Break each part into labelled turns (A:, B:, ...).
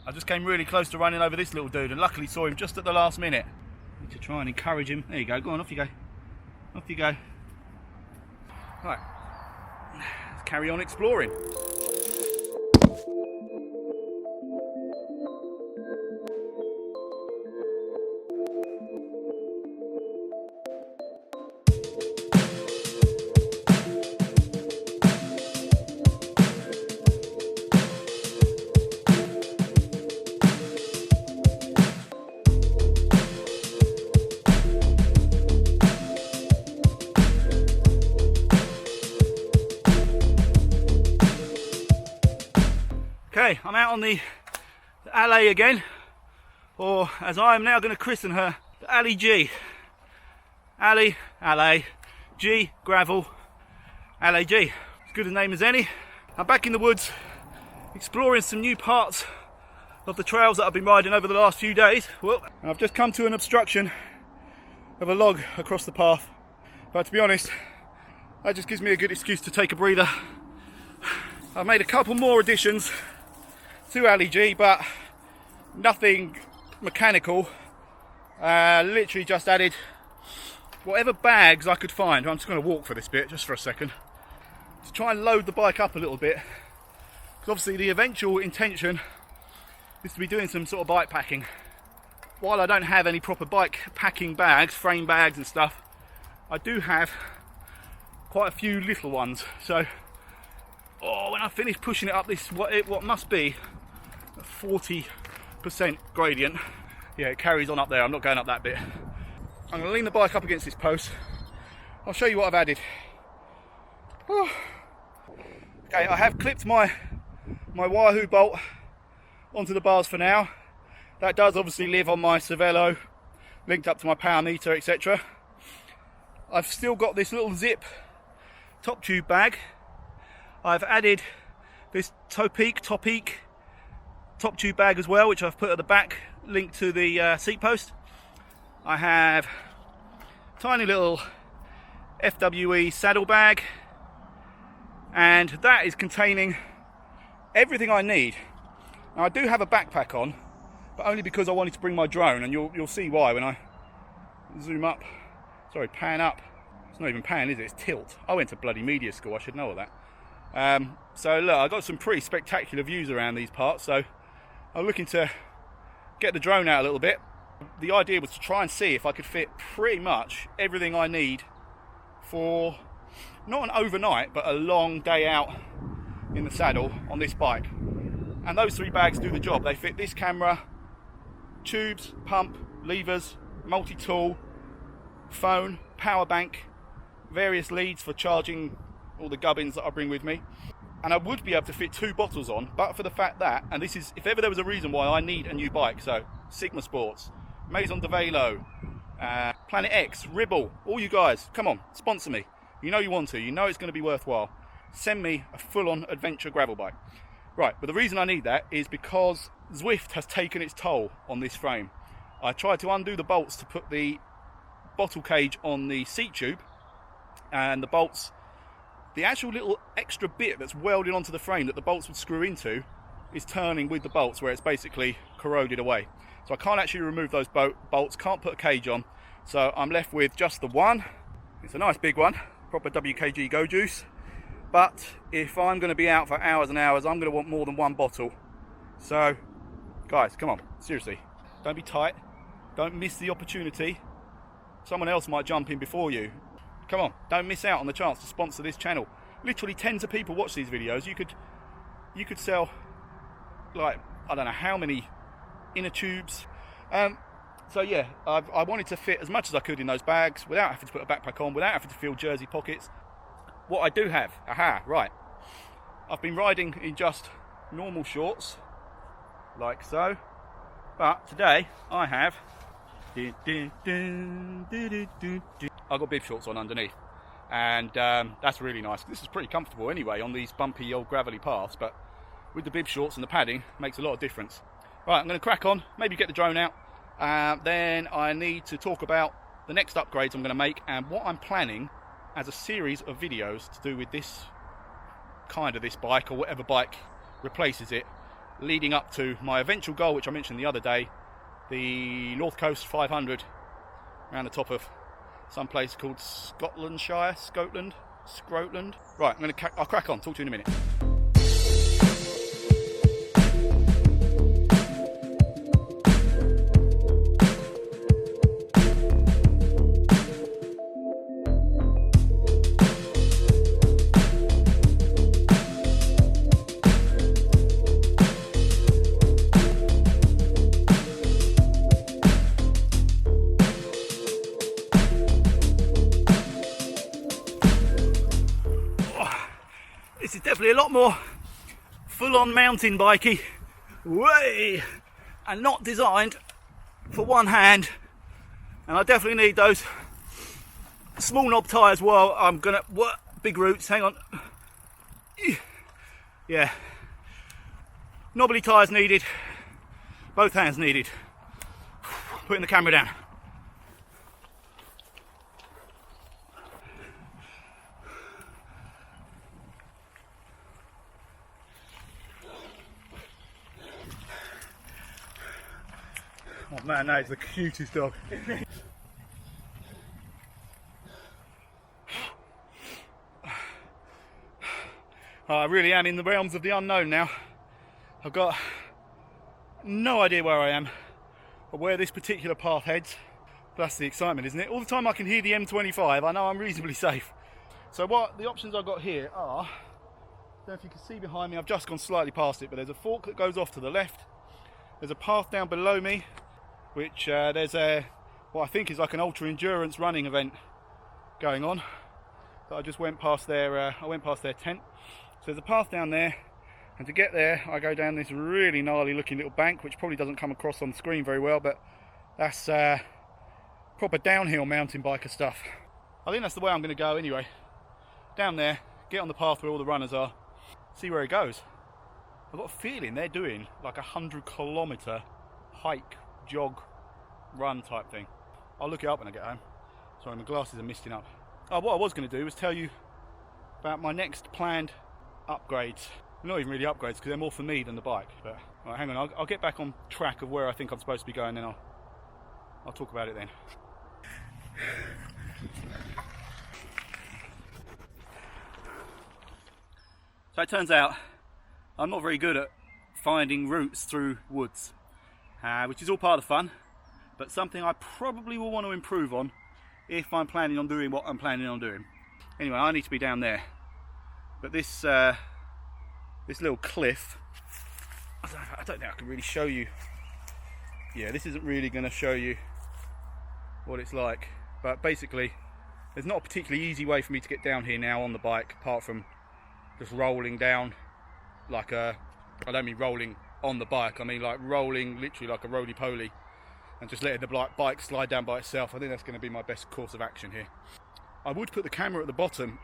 A: I just came really close to running over this little dude and luckily saw him just at the last minute. Need to try and encourage him. There you go, go on, off you go. Off you go. Right, let's carry on exploring. Okay, I'm out on the Allez again, or as I am now going to christen her, the Allez G. Allez G, gravel, Allez G. As good a name as any. I'm back in the woods, exploring some new parts of the trails that I've been riding over the last few days. Well, and I've just come to an obstruction of a log across the path, but to be honest, that just gives me a good excuse to take a breather. I've made a couple more additions to Allez G, but nothing mechanical. Literally just added whatever bags I could find. I'm just going to walk for this bit just for a second to try and load the bike up a little bit, because obviously the eventual intention is to be doing some sort of bike packing. While I don't have any proper bike packing bags, frame bags and stuff, I do have quite a few little ones. So when I finish pushing it up this what must be a 40% gradient, yeah, it carries on up there. I'm not going up that bit. I'm going to lean the bike up against this post. I'll show you what I've added. Okay, I have clipped my Wahoo bolt onto the bars for now. That does obviously live on my Cervelo, linked up to my power meter, etc. I've still got this little zip top tube bag. I've added this Topeak top tube bag as well, which I've put at the back, linked to the seat post. I have tiny little FWE saddle bag, and that is containing everything I need. Now I do have a backpack on, but only because I wanted to bring my drone, and you'll see why when I zoom up. Sorry, pan up. It's not even pan, is it? It's tilt. I went to bloody media school, I should know all that. So look, I got some pretty spectacular views around these parts, so I'm looking to get the drone out a little bit. The idea was to try and see if I could fit pretty much everything I need for not an overnight, but a long day out in the saddle on this bike. And those three bags do the job. They fit this camera, tubes, pump, levers, multi-tool, phone, power bank, various leads for charging all the gubbins that I bring with me. And I would be able to fit 2 bottles on, but for the fact that, and this is, if ever there was a reason why I need a new bike, so Sigma Sports, Maison de Velo, Planet X, Ribble, all you guys, come on, sponsor me. You know you want to, you know it's going to be worthwhile. Send me a full-on adventure gravel bike. Right, but the reason I need that is because Zwift has taken its toll on this frame. I tried to undo the bolts to put the bottle cage on the seat tube, and the bolts, the actual little extra bit that's welded onto the frame that the bolts would screw into is turning with the bolts, where it's basically corroded away. So I can't actually remove those bolts, can't put a cage on, so I'm left with just the one. It's a nice big one, proper WKG Go Juice. But if I'm going to be out for hours and hours, I'm going to want more than 1 bottle. So, guys, come on, seriously, don't be tight, don't miss the opportunity. Someone else might jump in before you. Come on, don't miss out on the chance to sponsor this channel. Literally tens of people watch these videos. You could sell, like, I don't know how many inner tubes. So yeah, I wanted to fit as much as I could in those bags without having to put a backpack on, without having to fill jersey pockets. What I do have, right, I've been riding in just normal shorts, like so, but today I have, I've got bib shorts on underneath, and that's really nice. This is pretty comfortable anyway on these bumpy old gravelly paths, but with the bib shorts and the padding, makes a lot of difference. Right, I'm going to crack on, maybe get the drone out, then I need to talk about the next upgrades I'm going to make and what I'm planning as a series of videos to do with this bike, or whatever bike replaces it, leading up to my eventual goal, which I mentioned the other day, the North Coast 500 around the top of some place called Scotlandshire, Scotland. Right, I'll crack on, talk to you in a minute. This is definitely a lot more full-on mountain bikey, way, and not designed for one hand. And I definitely need those small knob tyres while I'm gonna work big routes. Hang on, yeah, knobbly tyres needed, both hands needed. Putting the camera down. Oh man, that is the cutest dog. I really am in the realms of the unknown now. I've got no idea where I am or where this particular path heads. That's the excitement, isn't it? All the time I can hear the M25, I know I'm reasonably safe. So what the options I've got here are, I don't know if you can see behind me, I've just gone slightly past it, but there's a fork that goes off to the left. There's a path down below me, which there's what I think is like an ultra endurance running event going on. So I just went past their tent. So there's a path down there, and to get there I go down this really gnarly looking little bank, which probably doesn't come across on the screen very well, but that's proper downhill mountain biker stuff. I think that's the way I'm going to go anyway. Down there, get on the path where all the runners are, see where it goes. I've got a feeling they're doing like 100-kilometre hike, jog, run type thing. I'll look it up when I get home. Sorry, my glasses are misting up. Oh, what I was going to do was tell you about my next planned upgrades. Not even really upgrades, because they're more for me than the bike. But right, hang on, I'll get back on track of where I think I'm supposed to be going, then I'll talk about it then. So it turns out I'm not very good at finding routes through woods. Which is all part of the fun, but something I probably will want to improve on if I'm planning on doing what I'm planning on doing. Anyway, I need to be down there, but this little cliff, I don't think I can really show you. Yeah, this isn't really going to show you what it's like, but basically there's not a particularly easy way for me to get down here now on the bike, apart from just rolling down like I don't mean rolling on the bike, I mean like rolling literally like a roly-poly and just letting the bike slide down by itself. I think that's going to be my best course of action here. I would put the camera at the bottom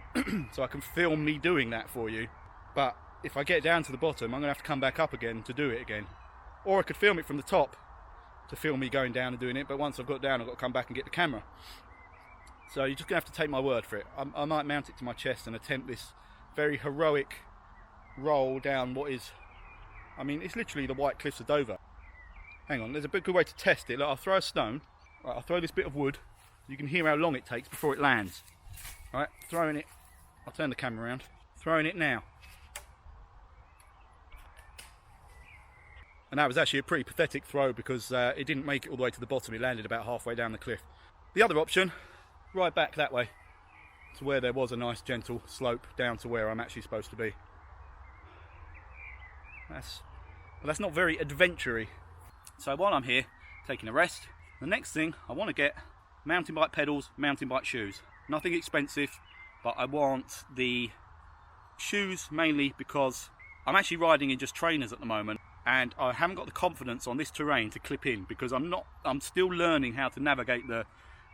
A: so I can film me doing that for you, but if I get down to the bottom I'm going to have to come back up again to do it again. Or I could film it from the top to film me going down and doing it, but once I've got down I've got to come back and get the camera. So you're just going to have to take my word for it. I might mount it to my chest and attempt this very heroic roll down what is, I mean, it's literally the White Cliffs of Dover. Hang on, there's a good way to test it. Look, I'll throw a stone. Right, I'll throw this bit of wood. You can hear how long it takes before it lands. Right, throwing it. I'll turn the camera around. Throwing it now. And that was actually a pretty pathetic throw because it didn't make it all the way to the bottom. It landed about halfway down the cliff. The other option, right back that way to where there was a nice gentle slope down to where I'm actually supposed to be. That's not very adventure-y. So while I'm here taking a rest, the next thing I want to get mountain bike pedals, mountain bike shoes. Nothing expensive, but I want the shoes mainly because I'm actually riding in just trainers at the moment, and I haven't got the confidence on this terrain to clip in because I'm still learning how to navigate the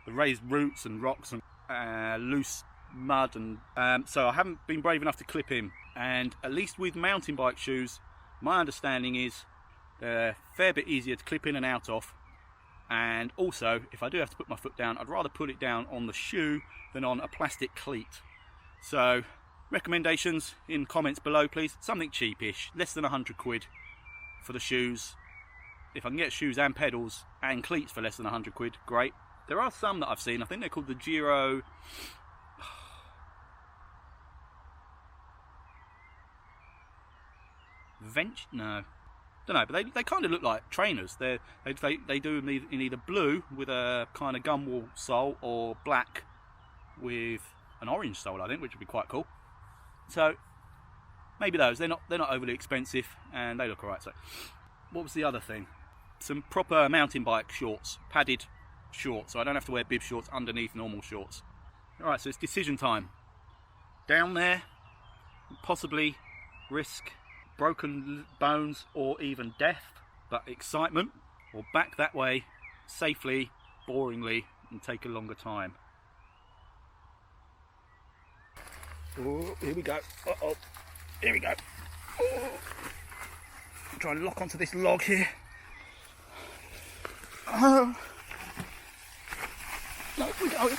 A: raised roots and rocks and loose mud, and so I haven't been brave enough to clip in. And at least with mountain bike shoes, my understanding is they're a fair bit easier to clip in and out of, and also if I do have to put my foot down, I'd rather put it down on the shoe than on a plastic cleat. So recommendations in comments below please. Something cheapish, less than 100 quid, for the shoes. If I can get shoes and pedals and cleats for less than 100 quid, great. There are some that I've seen, I think they're called the Giro... No, don't know, but they kind of look like trainers. They do them in either blue with a kind of gunwale sole or black with an orange sole, I think, which would be quite cool. So maybe those. They're not overly expensive and they look alright. So what was the other thing? Some proper mountain bike shorts, padded shorts, so I don't have to wear bib shorts underneath normal shorts. Alright, so it's decision time. Down there, possibly risk broken bones or even death, but excitement, or back that way safely, boringly, and take a longer time. Oh, here we go. Uh-oh. Here we go. Oh. I'm trying to lock onto this log here. Oh. No, we're going.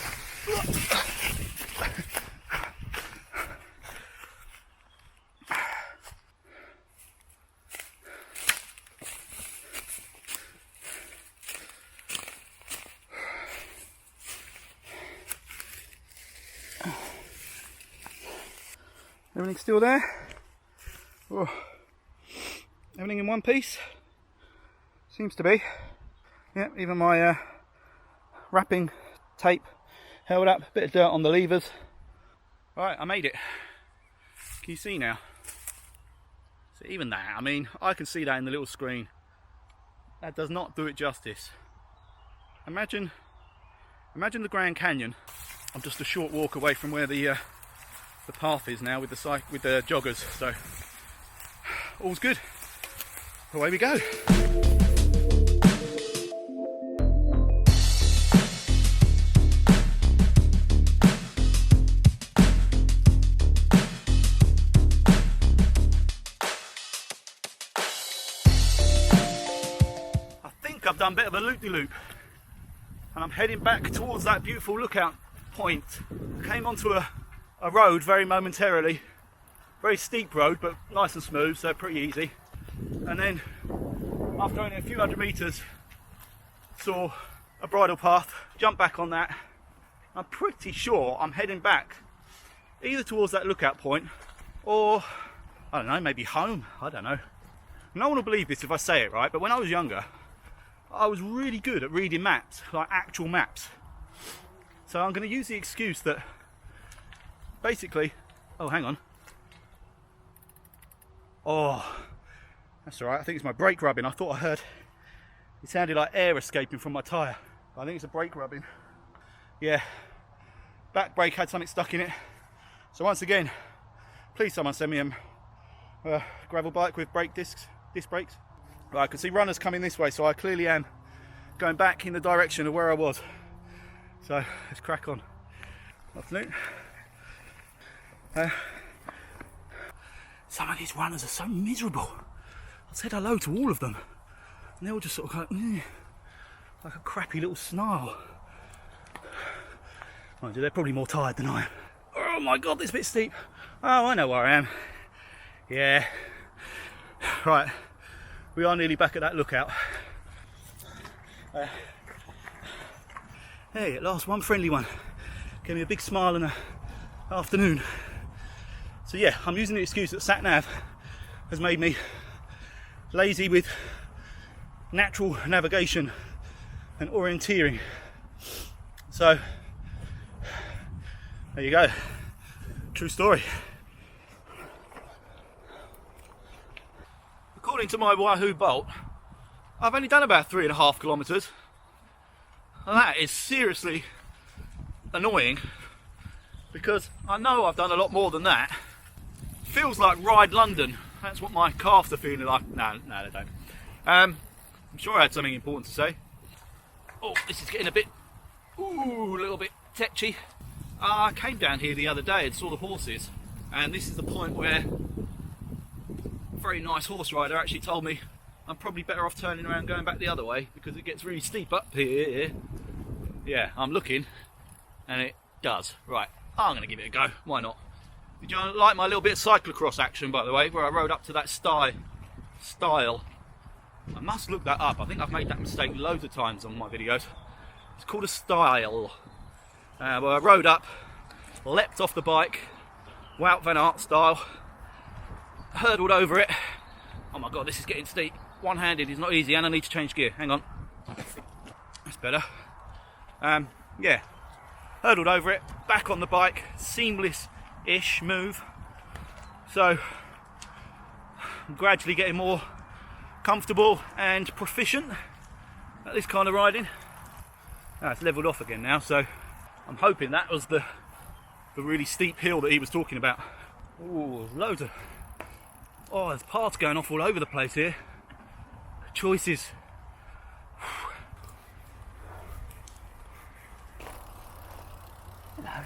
A: Everything's still there. Oh. Everything in one piece. Seems to be. Yeah, even my wrapping tape held up. A bit of dirt on the levers. Alright, I made it. Can you see now? So even that, I mean, I can see that in the little screen. That does not do it justice. Imagine the Grand Canyon. I'm just a short walk away from where the path is now with the joggers, so all's good. Away we go. I think I've done a bit of a loop-de-loop and I'm heading back towards that beautiful lookout point. I came onto a road very momentarily, very steep road but nice and smooth, so pretty easy, and then after only a few hundred meters saw a bridle path, jumped back on that. I'm pretty sure I'm heading back either towards that lookout point or I don't know, maybe home, I don't know. No one will believe this if I say it, right, but when I was younger I was really good at reading maps, like actual maps, so I'm going to use the excuse that basically, oh hang on, oh that's alright, I think it's my brake rubbing. I thought I heard, it sounded like air escaping from my tyre. I think it's a brake rubbing. Yeah, back brake had something stuck in it. So once again, please someone send me a gravel bike with disc brakes. Right, I can see runners coming this way, so I clearly am going back in the direction of where I was. So let's crack on. Afternoon. Some of these runners are so miserable. I said hello to all of them and they all just sort of go like a crappy little snarl. Mind you, they're probably more tired than I am. Oh my god, this bit's steep. Oh, I know where I am. Yeah. Right, we are nearly back at that lookout. Hey, at last, one friendly one. Gave me a big smile and a afternoon. So yeah, I'm using the excuse that SatNav has made me lazy with natural navigation and orienteering. So there you go, true story. According to my Wahoo Bolt, I've only done about 3.5 kilometers, and that is seriously annoying because I know I've done a lot more than that. Feels like Ride London. That's what my calves are feeling like. No, they don't. I'm sure I had something important to say. Oh, this is getting a little bit tetchy. I came down here the other day and saw the horses, and this is the point where a very nice horse rider actually told me I'm probably better off turning around and going back the other way because it gets really steep up here. Yeah, I'm looking, and it does. Right, I'm going to give it a go. Why not? Did you like my little bit of cyclocross action, by the way, where I rode up to that stile I must look that up. I think I've made that mistake loads of times on my videos. It's called a style. Well, I rode up, leapt off the bike, Wout van Aert style, hurdled over it. Oh my god, this is getting steep. One-handed is not easy, and I need to change gear. Hang on. That's better. Yeah, hurdled over it, back on the bike, seamless-ish move. So, I'm gradually getting more comfortable and proficient at this kind of riding. Now it's levelled off again now, so I'm hoping that was the really steep hill that he was talking about. Oh, loads of... Oh, there's parts going off all over the place here. Choices. Hello.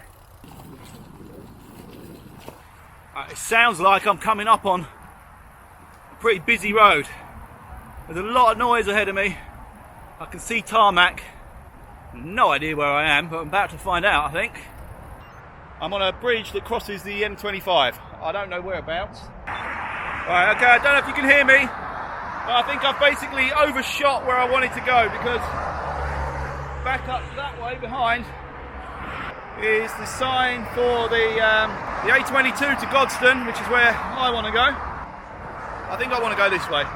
A: It sounds like I'm coming up on a pretty busy road. There's a lot of noise ahead of me. I can see tarmac. No idea where I am, but I'm about to find out, I think. I'm on a bridge that crosses the M25. I don't know whereabouts. Right, okay, I don't know if you can hear me, but I think I've basically overshot where I wanted to go, because back up that way behind is the sign for the A22 to Godstone, which is where I want to go. I think I want to go this way.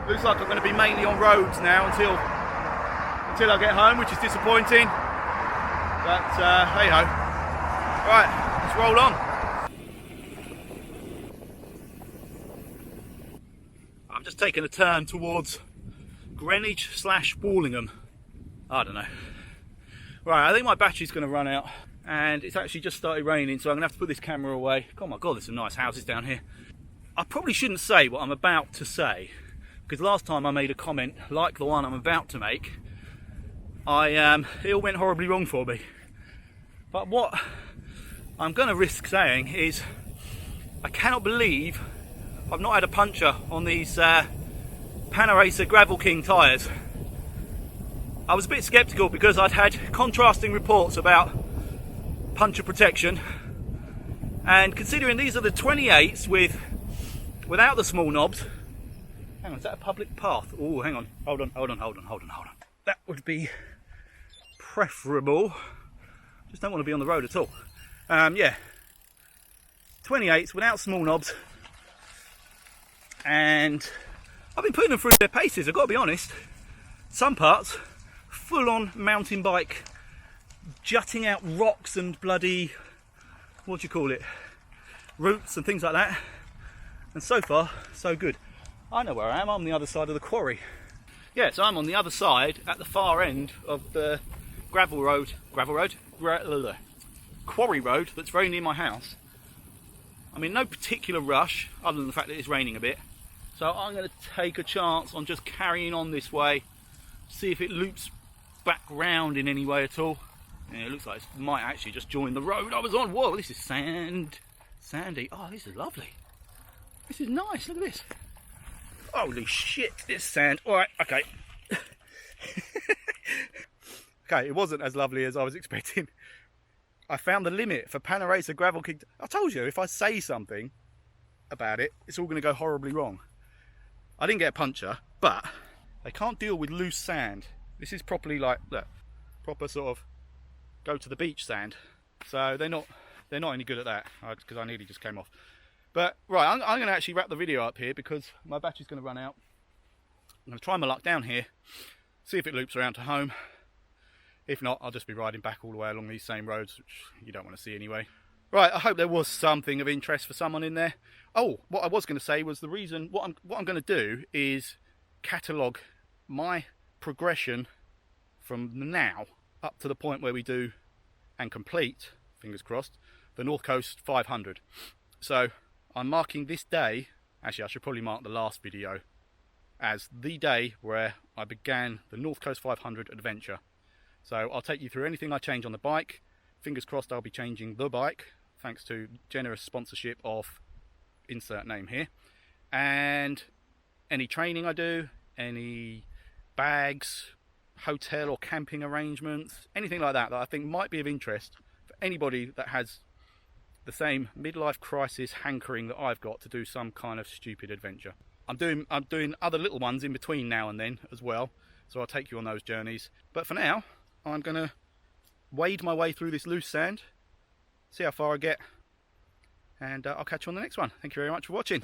A: Looks like I'm going to be mainly on roads now until I get home, which is disappointing. But hey ho. Right, let's roll on. I'm just taking a turn towards Greenwich/Wallingham. I don't know. Right, I think my battery's going to run out, and it's actually just started raining, so I'm going to have to put this camera away. Oh my god, there's some nice houses down here. I probably shouldn't say what I'm about to say, because last time I made a comment like the one I'm about to make, it all went horribly wrong for me. But what I'm going to risk saying is, I cannot believe I've not had a puncture on these Panaracer Gravel King tyres. I was a bit sceptical because I'd had contrasting reports about puncture protection, and considering these are the 28s without the small knobs. Hang on, is that a public path? Oh, hang on, hold on. That would be preferable. Just don't want to be on the road at all. Yeah, 28s without small knobs, and I've been putting them through their paces, I've got to be honest. Some parts full on mountain bike, jutting out rocks and bloody, what do you call it, roots and things like that, and so far so good. I know where I am. I'm on the other side of the quarry. Yeah, so I'm on the other side at the far end of the quarry road that's very near my house. I'm in no particular rush other than the fact that it's raining a bit, so I'm going to take a chance on just carrying on this way, see if it loops back round in any way at all. Yeah, it looks like it might actually just join the road I was on. Whoa, this is sandy. Oh, this is lovely. This is nice, look at this. Holy shit, this sand. Alright, okay. Okay, it wasn't as lovely as I was expecting. I found the limit for Panaracer Gravel King. I told you, if I say something about it, it's all going to go horribly wrong. I didn't get a puncture, but they can't deal with loose sand. This is properly like, look, proper sort of go to the beach sand. So they're not any good at that, because I nearly just came off. But right, I'm going to actually wrap the video up here because my battery's going to run out. I'm going to try my luck down here, see if it loops around to home. If not, I'll just be riding back all the way along these same roads, which you don't want to see anyway. Right, I hope there was something of interest for someone in there. Oh, what I was going to say was the reason, what I'm going to do is catalogue my progression from now up to the point where we do and complete, fingers crossed, the North Coast 500. So I'm marking this day, actually I should probably mark the last video, as the day where I began the North Coast 500 adventure. So I'll take you through anything I change on the bike. Fingers crossed I'll be changing the bike, thanks to generous sponsorship of insert name here. And any training I do, any bags, hotel or camping arrangements, anything like that that I think might be of interest for anybody that has the same midlife crisis hankering that I've got to do some kind of stupid adventure. I'm doing other little ones in between now and then as well, so I'll take you on those journeys. But for now, I'm gonna wade my way through this loose sand, see how far I get, and I'll catch you on the next one. Thank you very much for watching.